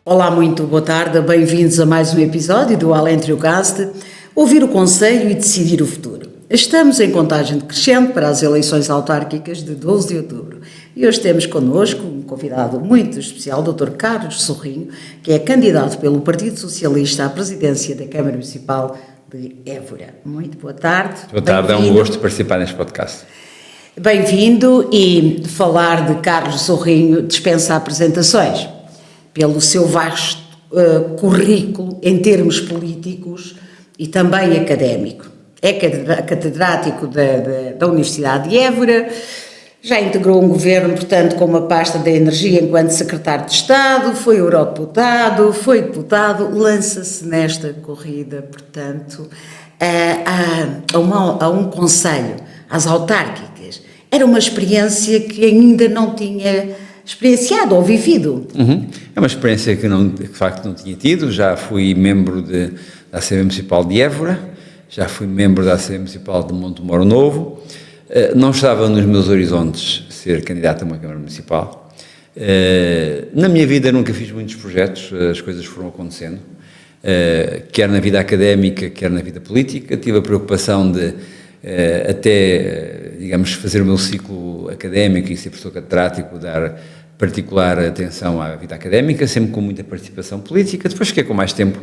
Olá, muito boa tarde, bem-vindos a mais um episódio do Alentriocast, ouvir o Conselho e decidir o futuro. Estamos em contagem decrescente para as eleições autárquicas de 12 de outubro e hoje temos connosco um convidado muito especial, o Dr. Carlos Sorrinho, que é candidato pelo Partido Socialista à presidência da Câmara Municipal de Évora. Muito boa tarde. Boa tarde, é um gosto participar neste podcast. Bem-vindo, e falar de Carlos Sorrinho dispensa apresentações. Pelo seu vasto currículo em termos políticos e também académico. É catedrático da Universidade de Évora, já integrou um governo, portanto, com uma pasta da energia enquanto secretário de Estado, foi eurodeputado, foi deputado, lança-se nesta corrida, portanto, a um conselho, às autárquicas. Era uma experiência que ainda não tinha experienciado ou vivido. É uma experiência que de facto não tinha tido. Já fui membro da Assembleia Municipal de Évora, já fui membro da Assembleia Municipal de Montemoro Novo. Não estava nos meus horizontes ser candidato a uma Câmara Municipal. Na minha vida nunca fiz muitos projetos, as coisas foram acontecendo, quer na vida académica, quer na vida política. Tive a preocupação de digamos, fazer o meu ciclo académico e ser professor catedrático, dar particular atenção à vida académica, sempre com muita participação política. Depois fiquei com mais tempo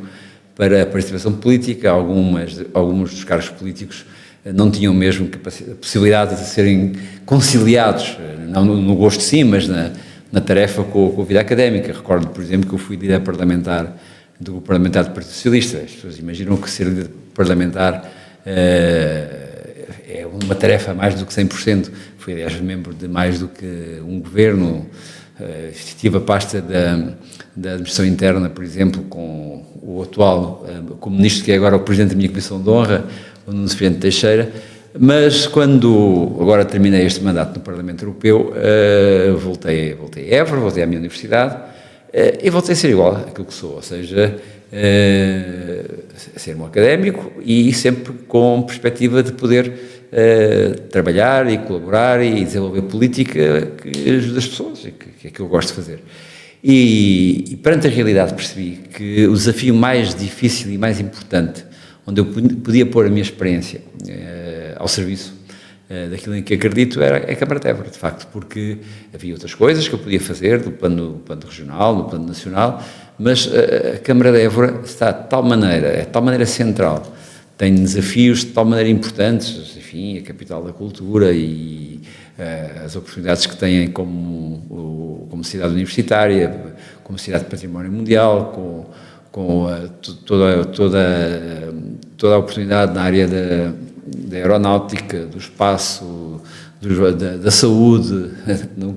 para a participação política. Alguns dos cargos políticos não tinham mesmo a possibilidade de serem conciliados, não no gosto sim, mas na tarefa com a vida académica. Recordo, por exemplo, que eu fui líder parlamentar do grupo parlamentar do Partido Socialista. As pessoas imaginam que ser líder parlamentar é uma tarefa mais do que 100%. Fui, aliás, membro de mais do que um governo. Tive a pasta da administração interna, por exemplo, com o atual, como ministro, que é agora o presidente da minha comissão de honra, o Nuno Seferente Teixeira. Mas quando agora terminei este mandato no Parlamento Europeu, voltei a Évora, voltei à minha universidade e voltei a ser igual àquilo que sou, ou seja, ser um académico e sempre com perspectiva de poder trabalhar e colaborar e desenvolver política que ajuda as pessoas, e que é que eu gosto de fazer. E perante a realidade percebi que o desafio mais difícil e mais importante, onde eu podia pôr a minha experiência ao serviço daquilo em que acredito, era a Câmara de Évora, de facto, porque havia outras coisas que eu podia fazer do plano regional, do plano nacional, mas a Câmara de Évora está de tal maneira central, tem desafios de tal maneira importantes, enfim, a capital da cultura e as oportunidades que têm como cidade universitária, como cidade de património mundial, com toda a oportunidade na área da aeronáutica, do espaço, da saúde. Não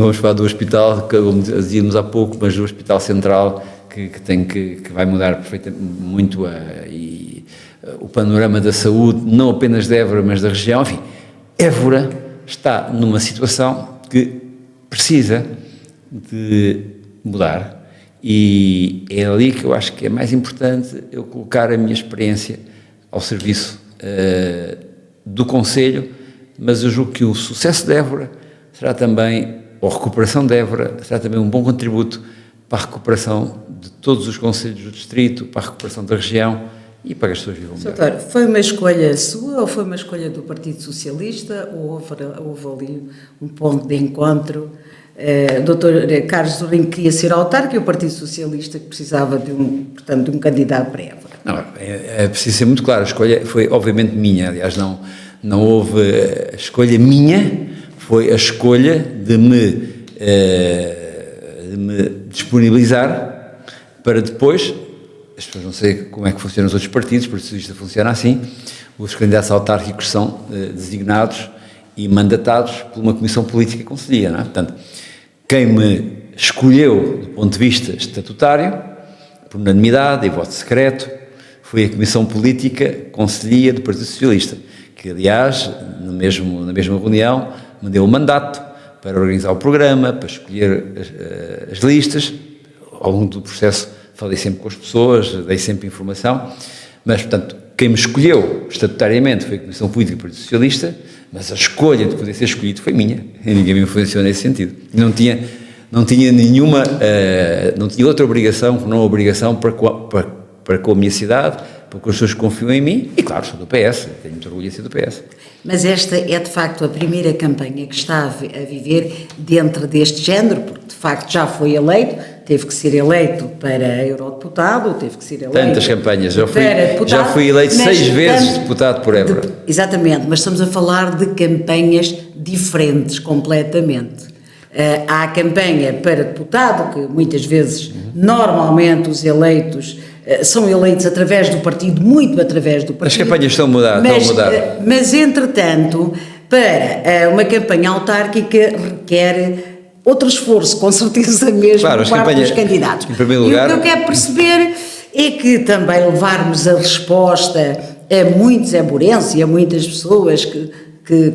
vamos falar do hospital, como dizíamos há pouco, mas do Hospital Central, que vai mudar perfeitamente muito o panorama da saúde, não apenas de Évora, mas da região. Enfim, Évora está numa situação que precisa de mudar, e é ali que eu acho que é mais importante eu colocar a minha experiência ao serviço do Conselho, mas eu julgo que o sucesso de Évora será também, ou a recuperação de Évora, será também um bom contributo para a recuperação de todos os concelhos do distrito, para a recuperação da região e para que as pessoas vivam melhor. Doutor, foi uma escolha sua ou foi uma escolha do Partido Socialista, ou houve ali um ponto de encontro? Doutor Carlos Sorrinho queria ser autarca e o Partido Socialista que precisava de um candidato para Évora. Não, é preciso ser muito claro, a escolha foi obviamente minha. Aliás, não houve a escolha minha, foi a escolha de me disponibilizar para depois. As pessoas não sei como é que funcionam os outros partidos, o Partido Socialista funciona assim: os candidatos autárquicos são designados e mandatados por uma comissão política conselhia, não é? Portanto, quem me escolheu do ponto de vista estatutário, por unanimidade e voto secreto, foi a Comissão Política Conselhia do Partido Socialista, que, aliás, na mesma reunião, me deu o mandato para organizar o programa, para escolher as listas. Ao longo do processo falei sempre com as pessoas, dei sempre informação, mas, portanto, quem me escolheu estatutariamente foi a Comissão Política do Partido Socialista, mas a escolha de poder ser escolhido foi minha, e ninguém me influenciou nesse sentido. Não tinha nenhuma, não tinha outra obrigação, não obrigação para com a minha cidade, para com as pessoas que confiam em mim, e claro, sou do PS, tenho muito orgulho de ser do PS. Mas esta é de facto a primeira campanha que está a viver dentro deste género, porque de facto já foi eleito, teve que ser eleito para eurodeputado, teve que ser eleito... Tantas campanhas, já deputado, fui eleito 6 vezes deputado por Évora. Exatamente, mas estamos a falar de campanhas diferentes completamente. Há a campanha para deputado, que muitas vezes, normalmente os eleitos são eleitos através do partido, muito através do partido. As campanhas estão a mudar, mas entretanto, para uma campanha autárquica requer outro esforço, com certeza mesmo, claro, por parte dos candidatos. Em primeiro lugar, e o que eu quero perceber é que também levarmos a resposta a muitos eburenses e a muitas pessoas que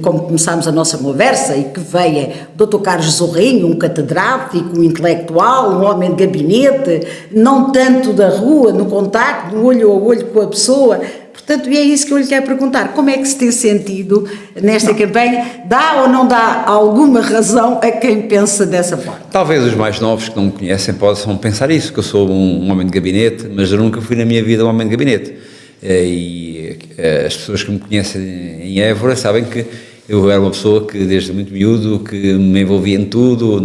como começámos a nossa conversa, e que veio o Dr. Carlos Zorrinho, um catedrático, um intelectual, um homem de gabinete, não tanto da rua, no contacto, no olho a olho com a pessoa. Portanto, e é isso que eu lhe quero perguntar, como é que se tem sentido nesta campanha? Dá ou não dá alguma razão a quem pensa dessa forma? Talvez os mais novos que não me conhecem possam pensar isso, que eu sou um homem de gabinete, mas eu nunca fui na minha vida um homem de gabinete. E as pessoas que me conhecem em Évora sabem que eu era uma pessoa que desde muito miúdo, que me envolvia em tudo,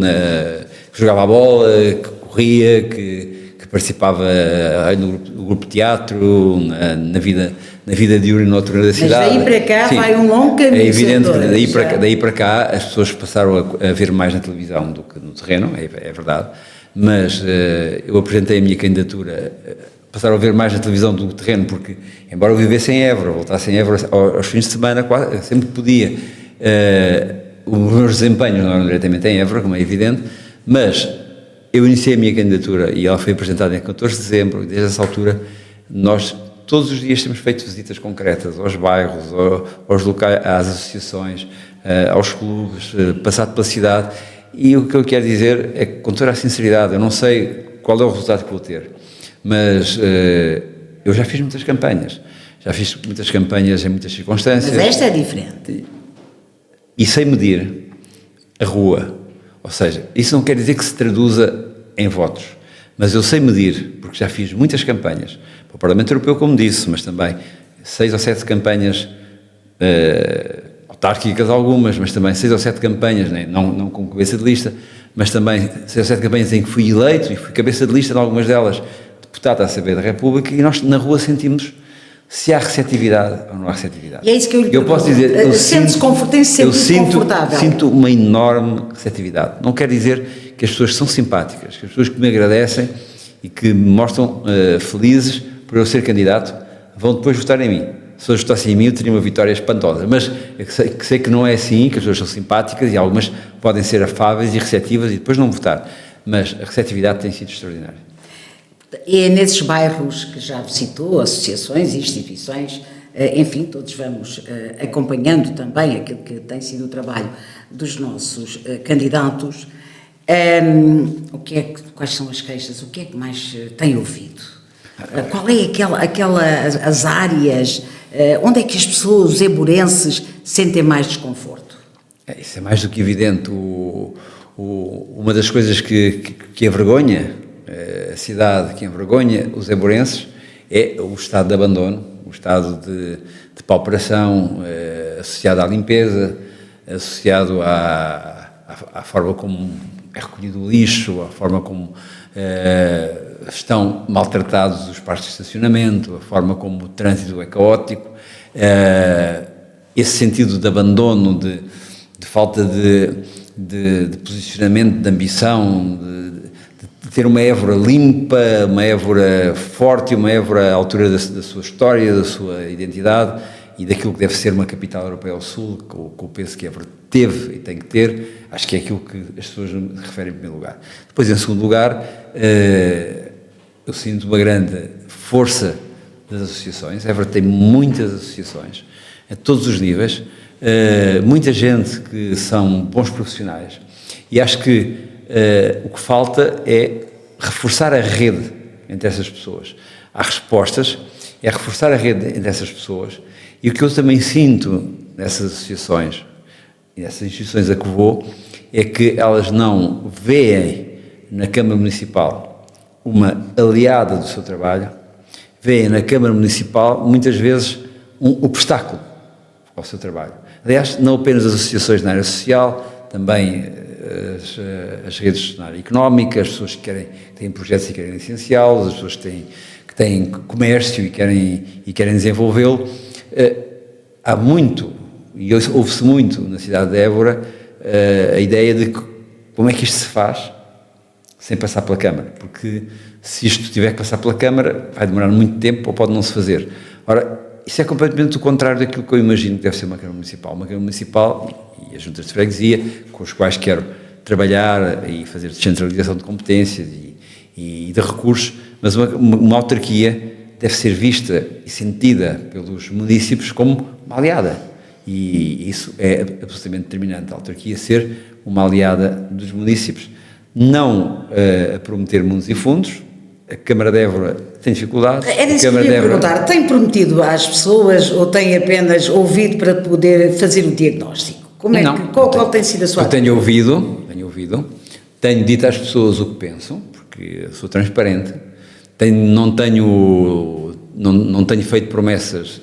que jogava a bola, que corria, que participava no grupo de teatro, na vida diurna e noturna da cidade. Mas daí para cá, sim, vai um longo caminho. É evidente que daí para cá as pessoas passaram a ver mais na televisão do que no terreno, é verdade, mas eu apresentei a minha candidatura, passaram a ver mais na televisão do terreno, porque, embora eu vivesse em Évora, voltasse em Évora aos fins de semana, sempre que podia, os meus desempenhos não eram diretamente em Évora, como é evidente, mas eu iniciei a minha candidatura e ela foi apresentada em 14 de dezembro, e desde essa altura nós todos os dias temos feito visitas concretas aos bairros, aos locais, às associações, aos clubes, passado pela cidade, e o que eu quero dizer é que, com toda a sinceridade, eu não sei qual é o resultado que vou ter, mas eu já fiz muitas campanhas em muitas circunstâncias. Mas esta é diferente. E sei medir a rua, ou seja, isso não quer dizer que se traduza em votos, mas eu sei medir, porque já fiz muitas campanhas, para o Parlamento Europeu, como disse, mas também 6 ou 7 campanhas autárquicas algumas, mas também 6 ou 7 campanhas, né? não como cabeça de lista, mas também 6 ou 7 campanhas em que fui eleito e fui cabeça de lista em algumas delas, deputado à Assembleia da República, e nós na rua sentimos se há receptividade ou não há receptividade. E é isso que eu posso dizer, sente-se confortável. Sinto uma enorme receptividade. Não quer dizer que as pessoas são simpáticas, que as pessoas que me agradecem e que me mostram felizes por eu ser candidato, vão depois votar em mim. Se as pessoas votassem em mim, eu teria uma vitória espantosa, mas eu sei que não é assim, que as pessoas são simpáticas e algumas podem ser afáveis e receptivas e depois não votar, mas a receptividade tem sido extraordinária. E nesses bairros que já citou, associações, instituições, enfim, todos vamos acompanhando também aquilo que tem sido o trabalho dos nossos candidatos. Quais são as queixas? O que é que mais tem ouvido? Qual é as áreas, onde é que as pessoas, os eburenses, sentem mais desconforto? Isso é mais do que evidente. Uma das coisas que envergonha a cidade, que envergonha os eburenses, é o estado de abandono, o estado de pauperação associado à limpeza, associado à forma como é recolhido o lixo, à forma como estão maltratados os parques de estacionamento, a forma como o trânsito é caótico, esse sentido de abandono, de falta de posicionamento, de ambição, de ter uma Évora limpa, uma Évora forte, uma Évora à altura da sua história, da sua identidade e daquilo que deve ser uma capital europeia ao sul, com o peso que Évora teve e tem que ter. Acho que é aquilo que as pessoas me referem em primeiro lugar. Depois, em segundo lugar, eu sinto uma grande força das associações. Évora tem muitas associações, a todos os níveis, muita gente que são bons profissionais, e acho que o que falta é reforçar a rede entre essas pessoas. Há respostas é reforçar a rede dessas pessoas. E o que eu também sinto nessas associações e nessas instituições a que vou é que elas não veem na Câmara Municipal uma aliada do seu trabalho, veem na Câmara Municipal muitas vezes um obstáculo ao seu trabalho. Aliás, não apenas as associações na área social, também as redes na área económica, as pessoas que têm projetos e querem licenciá-los, as pessoas que têm comércio e querem desenvolvê-lo. Há muito, e ouve-se muito na cidade de Évora, a ideia de como é que isto se faz sem passar pela Câmara, porque se isto tiver que passar pela Câmara vai demorar muito tempo ou pode não se fazer. Ora, isso é completamente o contrário daquilo que eu imagino que deve ser uma Câmara Municipal. Uma Câmara Municipal e as juntas de freguesia, com os quais quero trabalhar e fazer descentralização de competências e de recursos, mas uma autarquia deve ser vista e sentida pelos municípios como uma aliada. E isso é absolutamente determinante. A autarquia ser uma aliada dos municípios. Não a prometer mundos e fundos. A Câmara de Évora tem dificuldades. Era isso que eu ia perguntar. Tem prometido às pessoas ou tem apenas ouvido para poder fazer o diagnóstico? Qual tem sido a sua atitude? Eu tenho ouvido, tenho dito às pessoas o que pensam, porque sou transparente, não tenho feito promessas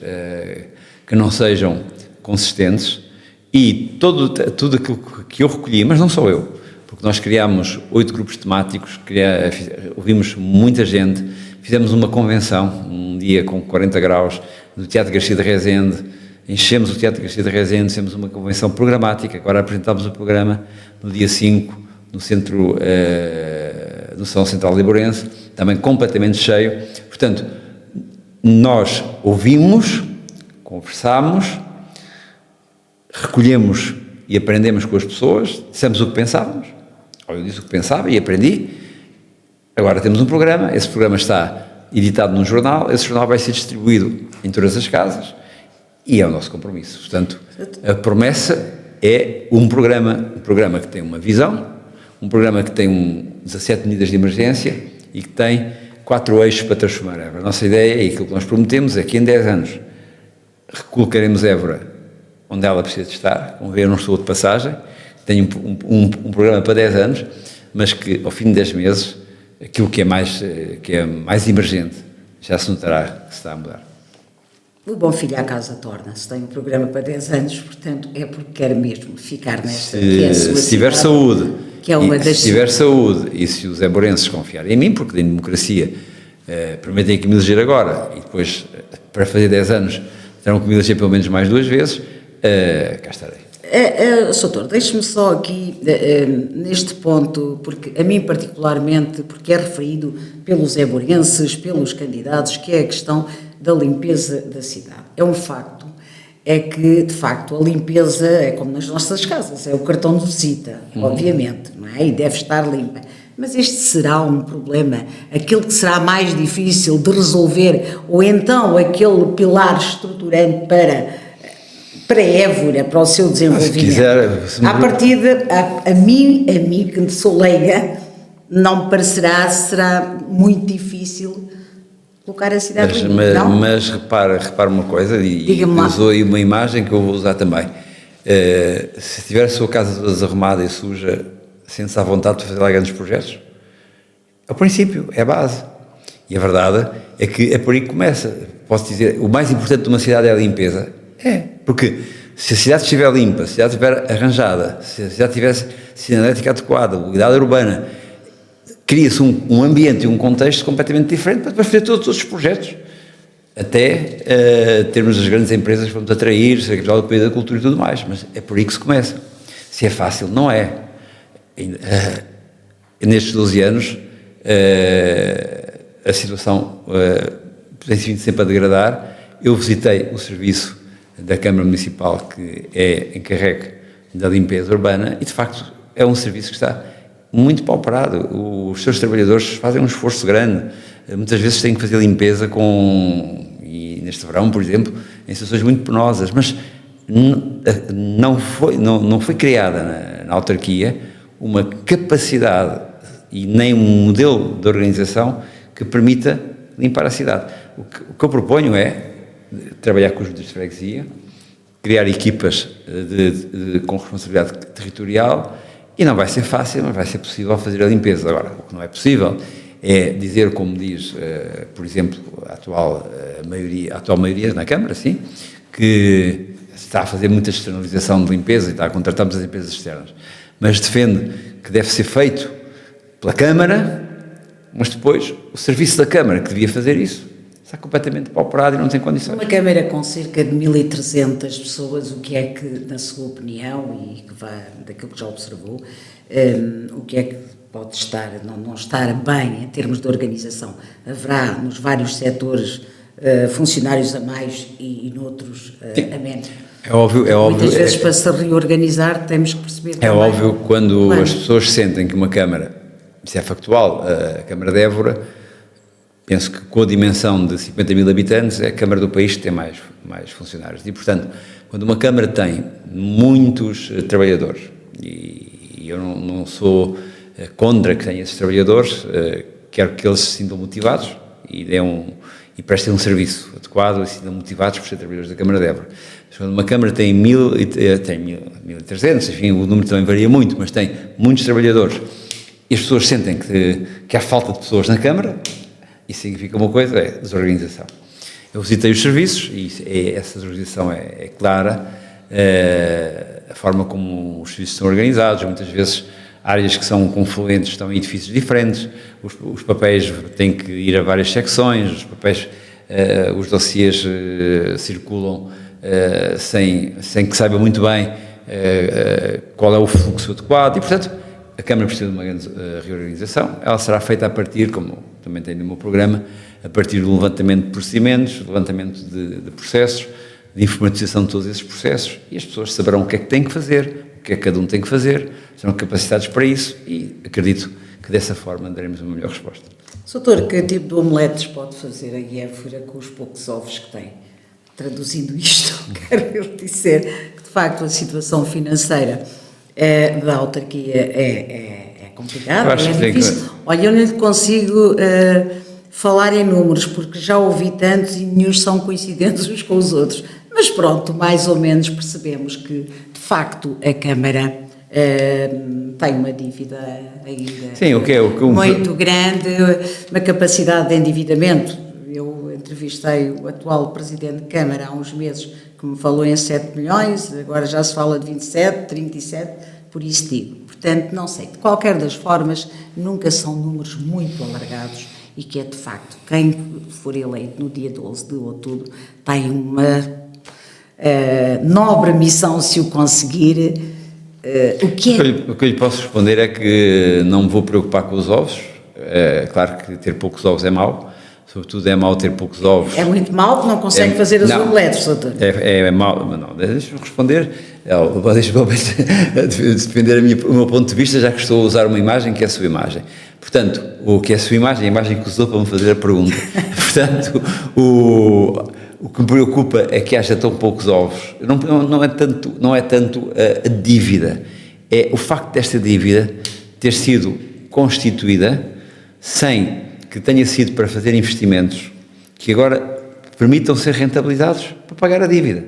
que não sejam consistentes e tudo aquilo que eu recolhi, mas não sou eu, porque nós criámos 8 grupos temáticos, ouvimos muita gente, fizemos uma convenção, um dia com 40 graus, no Teatro Garcia de Rezende, enchemos o Teatro Garcia de Rezende, fizemos uma convenção programática, agora apresentámos o programa no dia 5, no centro, no Salão Central Liborense, também completamente cheio. Portanto, nós ouvimos, conversámos, recolhemos e aprendemos com as pessoas, dissemos o que pensávamos, ou eu disse o que pensava e aprendi. Agora temos um programa, esse programa está editado num jornal, esse jornal vai ser distribuído em todas as casas e é o nosso compromisso. Portanto, a promessa é um programa que tem uma visão, um programa que tem 17 medidas de emergência e que tem 4 eixos para transformar Évora. A nossa ideia e aquilo que nós prometemos é que em 10 anos recolocaremos Évora onde ela precisa de estar. Como vê, eu não estou de passagem, tenho um programa para 10 anos, mas que ao fim de 10 meses, aquilo que é mais emergente, já se notará que se está a mudar. O bom filho à casa torna-se. Tem um programa para 10 anos, portanto, é porque quer mesmo ficar nesta, que é a sua se tiver cidade, saúde, que é uma das... Se tiver saúde e se os éborenses confiarem em mim, porque em democracia permitem que me eleger agora e depois, para fazer 10 anos, terão que me eleger pelo menos mais 2 vezes, cá estarei. Soutor, deixe-me só aqui, neste ponto, porque a mim particularmente, porque é referido pelos éborenses, pelos candidatos, que é a questão da limpeza da cidade. É um facto, é que, de facto, a limpeza é como nas nossas casas, é o cartão de visita, obviamente, não é? E deve estar limpa. Mas este será um problema, aquele que será mais difícil de resolver, ou então aquele pilar estruturante para Évora, para o seu desenvolvimento. À partida, a mim que sou leiga, não me parecerá, será muito difícil colocar a cidade limpa. Mas repara uma coisa, e usou aí uma imagem que eu vou usar também. Se tiver a sua casa toda desarrumada e suja, sente-se à vontade de fazer lá grandes projetos? É o princípio, é a base. E a verdade é que é por aí que começa. Posso dizer, o mais importante de uma cidade é a limpeza. Porque se a cidade estiver limpa, se a cidade estiver arranjada, se a cidade tiver sinalética adequada, mobilidade urbana, cria-se um ambiente e um contexto completamente diferente para depois fazer todos os projetos. Até termos as grandes empresas que vamos atrair, Secretaria do País da Cultura e tudo mais. Mas é por aí que se começa. Se é fácil, não é. Nestes 12 anos, a situação tem vindo sempre a degradar. Eu visitei o serviço da Câmara Municipal que é encarregue da limpeza urbana e, de facto, é um serviço que está muito pauperado. Os seus trabalhadores fazem um esforço grande. Muitas vezes têm que fazer limpeza e neste verão, por exemplo, em situações muito penosas, mas não foi criada na autarquia uma capacidade e nem um modelo de organização que permita limpar a cidade. O que eu proponho é trabalhar com os juntas de freguesia, criar equipas com responsabilidade territorial, e não vai ser fácil, mas vai ser possível fazer a limpeza. Agora, o que não é possível é dizer, como diz, por exemplo, a atual maioria na Câmara, sim, que está a fazer muita externalização de limpeza e está a contratar muitas empresas externas, mas defende que deve ser feito pela Câmara, mas depois o serviço da Câmara, que devia fazer isso, está completamente pauperado e não tem condições. Uma Câmara com cerca de 1.300 pessoas, o que é que, na sua opinião, e que vai daquilo que já observou, o que é que pode estar, não estar bem em termos de organização? Haverá nos vários setores funcionários a mais e noutros a menos? É óbvio. Muitas vezes, para se reorganizar, temos que perceber. É óbvio, quando as pessoas sentem que uma Câmara, isso é factual, a Câmara de Évora, penso que com a dimensão de 50 mil habitantes, é a Câmara do país que tem mais funcionários. E, portanto, quando uma Câmara tem muitos trabalhadores, e eu não sou contra que tenha esses trabalhadores, quero que eles se sintam motivados e prestem um serviço adequado e se sintam motivados por ser trabalhadores da Câmara de Évora. Mas quando uma Câmara tem 1.300, enfim, o número também varia muito, mas tem muitos trabalhadores, e as pessoas sentem que há falta de pessoas na Câmara, isso significa uma coisa, é desorganização. Eu visitei os serviços e essa desorganização é clara, a forma como os serviços são organizados, muitas vezes áreas que são confluentes estão em edifícios diferentes, os papéis têm que ir a várias secções, os dossiês circulam sem que saiba muito bem qual é o fluxo adequado e, portanto, a Câmara precisa de uma grande reorganização. Ela será feita a partir, como também tem no meu programa, a partir do levantamento de procedimentos, levantamento de processos, de informatização de todos esses processos, e as pessoas saberão o que é que têm que fazer, o que é que cada um tem que fazer, serão capacitados para isso e acredito que dessa forma daremos uma melhor resposta. Doutor, que tipo de omeletes pode fazer a Évora com os poucos ovos que tem? Traduzindo isto, quero dizer que, de facto, a situação financeira da autarquia é complicada, é difícil. Olha, eu não consigo falar em números, porque já ouvi tantos e nenhum são coincidentes uns com os outros. Mas pronto, mais ou menos percebemos que, de facto, a Câmara tem uma dívida ainda muito grande, uma capacidade de endividamento. Eu entrevistei o atual Presidente de Câmara há uns meses, que me falou em 7 milhões, agora já se fala de 27, 37, por isso digo. Portanto, não sei, de qualquer das formas, nunca são números muito alargados e que é, de facto, quem for eleito no dia 12 de outubro tem uma nobre missão se o conseguir. O que eu lhe posso responder é que não me vou preocupar com os ovos. Claro que ter poucos ovos é mau, sobretudo é mau ter poucos ovos. É muito mau que não consegue fazer as omeletes, doutor. É mau, mas não, deixa-me responder, deixa-me defender o meu ponto de vista, já que estou a usar uma imagem que é a sua imagem. Portanto, o que é a sua imagem, a imagem que usou para me fazer a pergunta. Portanto, o que me preocupa é que haja tão poucos ovos. Não é tanto a dívida, é o facto desta dívida ter sido constituída sem que tenha sido para fazer investimentos que agora permitam ser rentabilizados para pagar a dívida.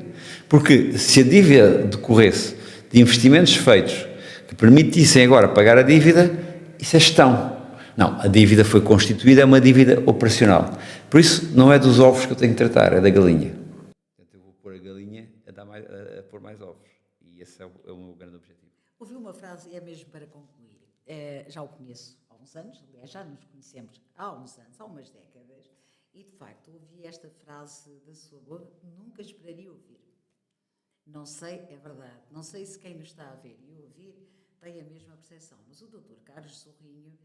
Porque se a dívida decorresse de investimentos feitos que permitissem agora pagar a dívida, isso é gestão. Não, a dívida foi constituída, é uma dívida operacional. Por isso, não é dos ovos que eu tenho que tratar, é da galinha. Portanto, eu vou pôr a galinha a pôr mais ovos. E esse é o meu grande objetivo. Ouvi uma frase, e é mesmo para concluir. Já o conheço há uns anos, aliás, já nos conhecemos há uns anos, há umas décadas, e de facto ouvi esta frase da sua boca, nunca esperaria ouvir. Não sei, é verdade, não sei se quem nos está a ver e ouvir tem a mesma percepção, mas o Dr. Carlos Sorrinho,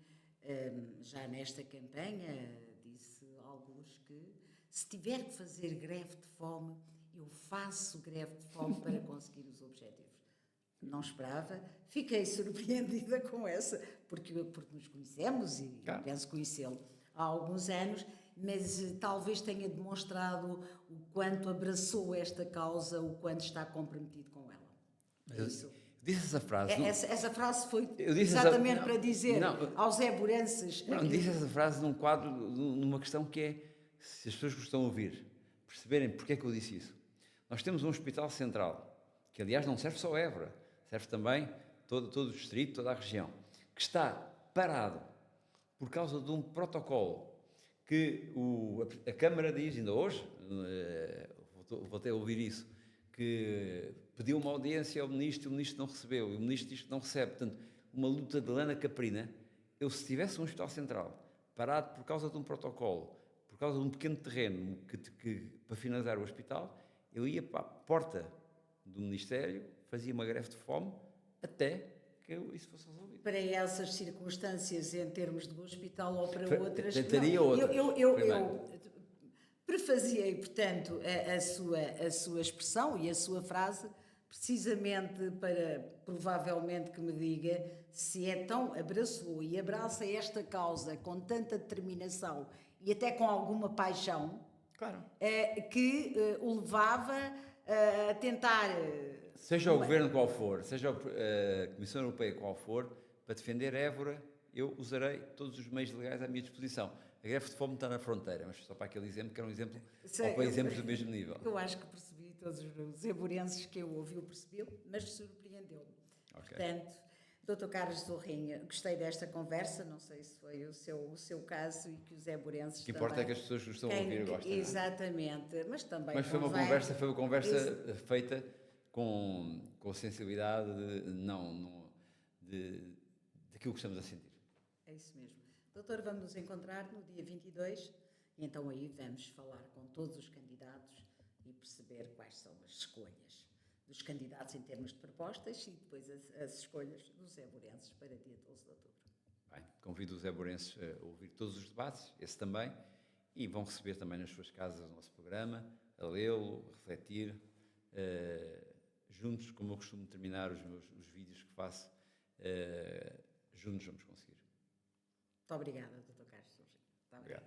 já nesta campanha, disse a alguns que se tiver que fazer greve de fome, eu faço greve de fome para conseguir os objetivos. Não esperava, fiquei surpreendida com essa, porque nos conhecemos e penso conhecê-lo há alguns anos, mas talvez tenha demonstrado o quanto abraçou esta causa, o quanto está comprometido com ela. Isso. Disse essa frase. Essa frase foi exatamente para dizer aos éborenses. Não, disse essa frase num quadro, numa questão que é se as pessoas que estão a ouvir perceberem porque é que eu disse isso. Nós temos um hospital central, que aliás não serve só a Évora, serve também todo o distrito, toda a região, que está parado por causa de um protocolo que a Câmara diz, ainda hoje, voltei a ouvir isso, que pediu uma audiência ao Ministro e o Ministro não recebeu, e o Ministro diz que não recebe. Portanto, uma luta de lana caprina. Eu, se tivesse um hospital central parado por causa de um protocolo, por causa de um pequeno terreno para finalizar o hospital, eu ia para a porta do Ministério, fazia uma greve de fome, até que isso fosse resolvido. Para essas circunstâncias, em termos de hospital ou para outras... Tentaria outras. Eu prefaziei, portanto, a sua expressão e a sua frase, precisamente para, provavelmente, que me diga se é tão abraçou e abraça esta causa com tanta determinação e até com alguma paixão, claro, que o levava a tentar... Seja o governo qual for, seja a Comissão Europeia qual for, para defender Évora, eu usarei todos os meios legais à minha disposição. A greve de fome está na fronteira, mas só para aquele exemplo, que era um exemplo, ou para exemplos do mesmo nível. Eu acho que percebi, todos os eburenses que eu ouvi, eu percebi, mas surpreendeu-me. Okay. Portanto, Dr. Carlos Zorrinho, gostei desta conversa, não sei se foi o seu caso e que os eburenses também... O que importa é que as pessoas que estão a ouvir gostem. Exatamente, mas também... Mas foi uma conversa feita com sensibilidade daquilo que estamos a sentir. É isso mesmo. Doutor, vamos nos encontrar no dia 22 e então aí vamos falar com todos os candidatos e perceber quais são as escolhas dos candidatos em termos de propostas e depois as escolhas dos éborenses para dia 12 de outubro. Bem, convido os éborenses a ouvir todos os debates, esse também, e vão receber também nas suas casas o nosso programa, a lê-lo, a refletir, juntos, como eu costumo terminar os vídeos que faço, juntos vamos conseguir. Muito obrigada, Dr. Carlos. Muito obrigado.